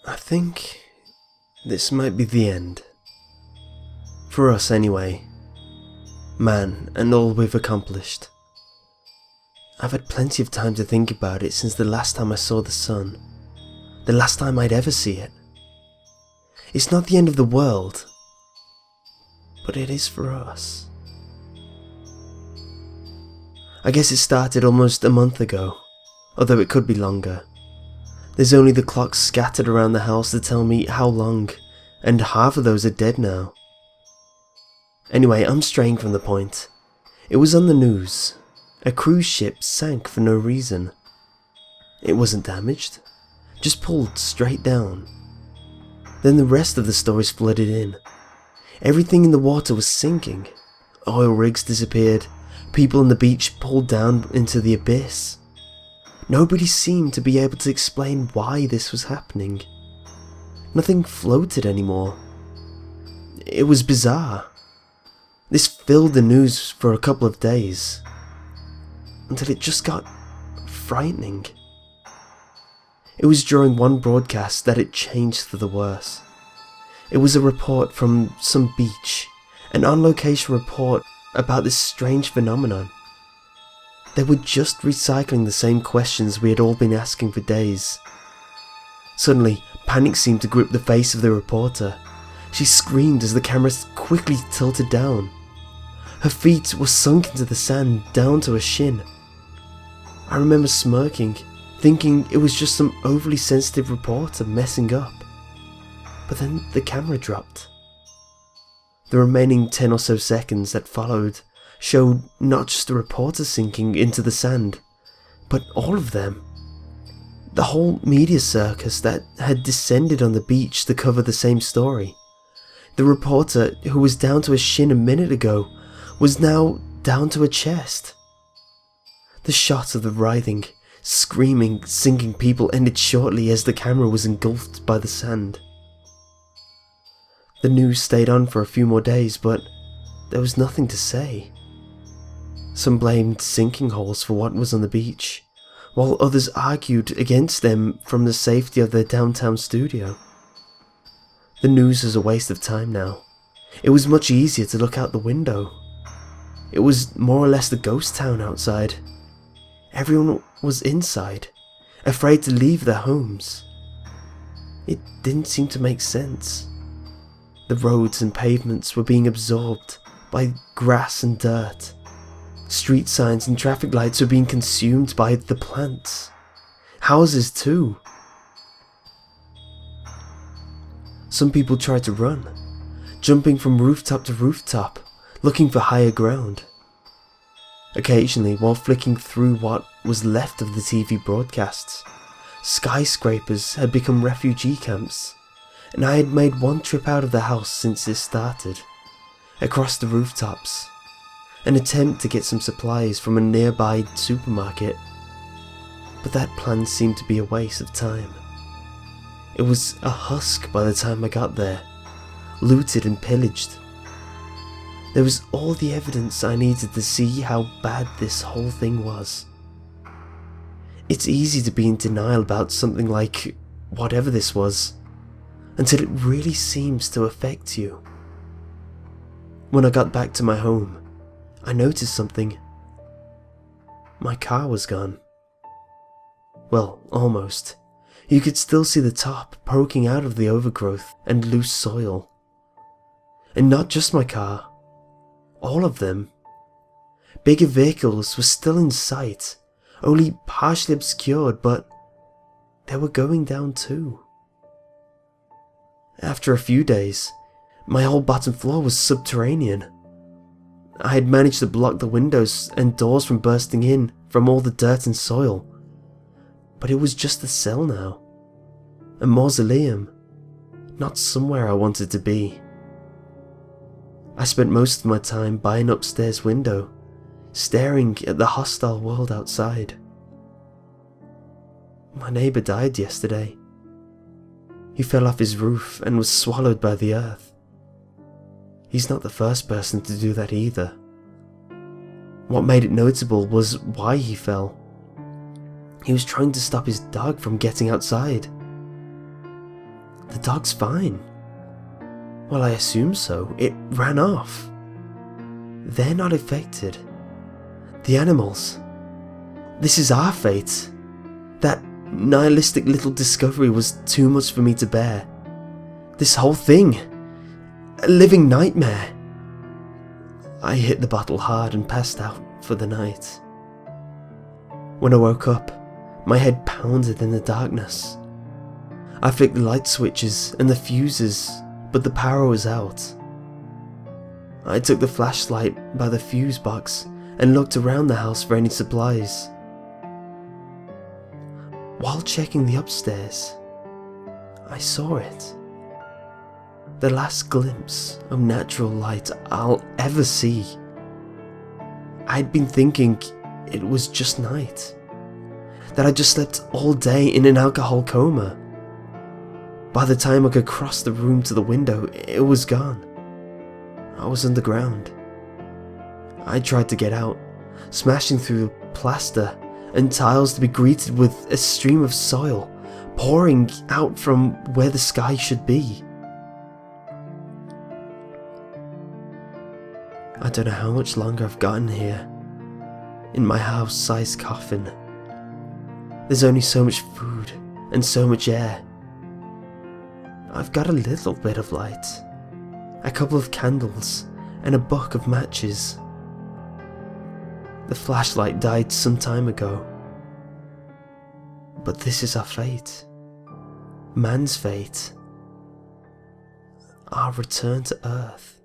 I think this might be the end. For us anyway. Man, and all we've accomplished. I've had plenty of time to think about it since the last time I saw the sun. The last time I'd ever see it. It's not the end of the world, but it is for us. I guess it started almost a month ago, although it could be longer. There's only the clocks scattered around the house to tell me how long, and half of those are dead now. Anyway, I'm straying from the point. It was on the news. A cruise ship sank for no reason. It wasn't damaged, just pulled straight down. Then the rest of the stories flooded in. Everything in the water was sinking. Oil rigs disappeared, people on the beach pulled down into the abyss. Nobody seemed to be able to explain why this was happening. Nothing floated anymore. It was bizarre. This filled the news for a couple of days, until it just got frightening. It was during one broadcast that it changed for the worse. It was a report from some beach, an on-location report about this strange phenomenon. They were just recycling the same questions we had all been asking for days. Suddenly, panic seemed to grip the face of the reporter. She screamed as the camera quickly tilted down. Her feet were sunk into the sand down to her shin. I remember smirking, thinking it was just some overly sensitive reporter messing up. But then the camera dropped. The remaining 10 or so seconds that followed showed not just the reporter sinking into the sand, but all of them. The whole media circus that had descended on the beach to cover the same story. The reporter who was down to her shin a minute ago was now down to her chest. The shot of the writhing, screaming, sinking people ended shortly as the camera was engulfed by the sand. The news stayed on for a few more days, but there was nothing to say. Some blamed sinking holes for what was on the beach, while others argued against them from the safety of their downtown studio. The news was a waste of time now. It was much easier to look out the window. It was more or less the ghost town outside. Everyone was inside, afraid to leave their homes. It didn't seem to make sense. The roads and pavements were being absorbed by grass and dirt. Street signs and traffic lights were being consumed by the plants. Houses too. Some people tried to run, jumping from rooftop to rooftop, looking for higher ground. Occasionally, while flicking through what was left of the TV broadcasts, skyscrapers had become refugee camps, and I had made one trip out of the house since this started, across the rooftops, an attempt to get some supplies from a nearby supermarket, but that plan seemed to be a waste of time. It was a husk by the time I got there, looted and pillaged. There was all the evidence I needed to see how bad this whole thing was. It's easy to be in denial about something like whatever this was, until it really seems to affect you. When I got back to my home, I noticed something. My car was gone. Well, almost. You could still see the top poking out of the overgrowth and loose soil. And not just my car. All of them. Bigger vehicles were still in sight, only partially obscured, but they were going down too. After a few days, my whole bottom floor was subterranean. I had managed to block the windows and doors from bursting in from all the dirt and soil. But it was just a cell now. A mausoleum. Not somewhere I wanted to be. I spent most of my time by an upstairs window, staring at the hostile world outside. My neighbour died yesterday. He fell off his roof and was swallowed by the earth. He's not the first person to do that either. What made it notable was why he fell. He was trying to stop his dog from getting outside. The dog's fine. Well, I assume so. It ran off. They're not affected. The animals. This is our fate. That nihilistic little discovery was too much for me to bear. This whole thing. A living nightmare. I hit the bottle hard and passed out for the night. When I woke up, my head pounded in the darkness. I flicked the light switches and the fuses, but the power was out. I took the flashlight by the fuse box and looked around the house for any supplies. While checking the upstairs, I saw it. The last glimpse of natural light I'll ever see. I'd been thinking it was just night, that I just slept all day in an alcohol coma. By the time I could cross the room to the window, it was gone. I was underground. I tried to get out, smashing through plaster and tiles to be greeted with a stream of soil pouring out from where the sky should be. I don't know how much longer I've gotten here, in my house-sized coffin. There's only so much food and so much air. I've got a little bit of light, a couple of candles and a book of matches. The flashlight died some time ago. But this is our fate. Man's fate. Our return to Earth.